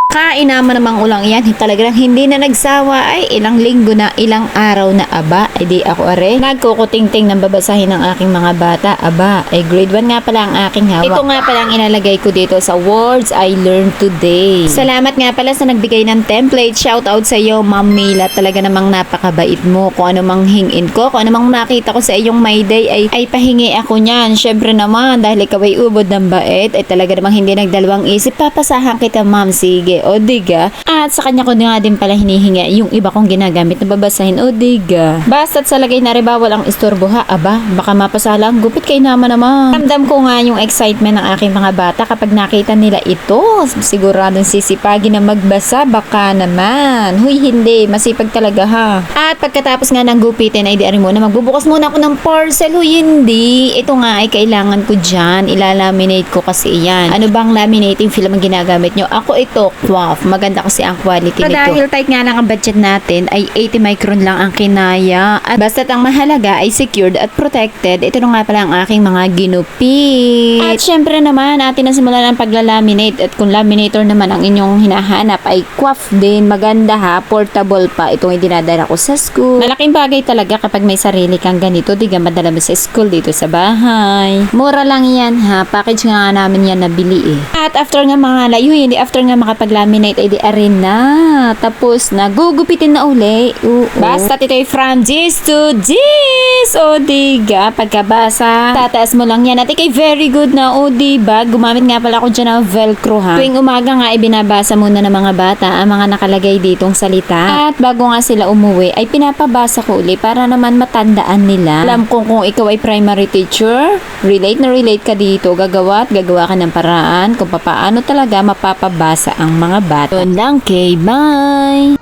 Kain naman namang ulang yan. Talagang hindi na nagsawa. Ay, ilang linggo na, ilang araw na aba. Ay di ako are. Nagkukuting-ting ng babasahin ng aking mga bata. Aba, ay grade 1 nga pala ang aking hawak. Ito nga pala ang inalagay ko dito sa words I learned today. Salamat nga pala sa nagbigay ng template. Shout out sa iyo, Ma'am Mila. Talaga namang napakabait mo. Kung ano mang hingin ko, kung ano mang makita ko sa iyong my day, ay pahingi ako niyan. Syempre naman, dahil ikaw ay ubod ng bait, ay talaga namang hindi nagdalawang isip. Papasahan kita, ma'am. Sige. O diga. At sa kanya ko nga din pala hinihingi yung iba kong ginagamit na babasahin. O diga. Basta't sa lagay na riba walang istorbo ha. Aba, baka mapasala ang gupit kay naman. Ramdam ko nga yung excitement ng aking mga bata kapag nakita nila ito. Siguradong sisipagin na magbasa. Baka naman. Huy, hindi. Masipag talaga ha. At pagkatapos nga ng gupitin ay diari muna. Magbubukas muna ako ng parcel. Huy, hindi. Ito nga ay kailangan ko dyan. Ilalaminate ko kasi yan. Ano bang laminating film ang ginagamit nyo? Ako ito, QWAF. Maganda kasi ang quality nito. Dahil tight nga lang ang budget natin, ay 80 micron lang ang kinaya. At basta't ang mahalaga ay secured at protected. Ito na nga pala ang aking mga ginupit. At syempre naman, atin na simulan ang paglalaminate. At kung laminator naman ang inyong hinahanap, ay QWAF din. Maganda ha, portable pa. Itong dinadala ko sa school. Malaking bagay talaga kapag may sarili kang ganito. Di ka madala mo sa school dito sa bahay. Mura lang yan ha. Package nga namin yan nabili eh. At after nga mga layo, hindi after nga makapag-laminate ay di arin na. Tapos na gugupitin na uli. Basta ito ay from this to this. O diga, pagkabasa, tataas mo lang yan. At ikay very good na. O diba, gumamit nga pala ako dyan ng velcro ha. Tuwing umaga nga ay binabasa muna ng mga bata ang mga nakalagay ditong salita. At bago nga sila umuwi ay pinapabasa ko uli para naman matandaan nila. Alam ko kung ikaw ay primary teacher, relate na relate ka dito. Gagawa ka ng paraan kung paano talaga mapapabasa ang mga bata. Yun lang, bye!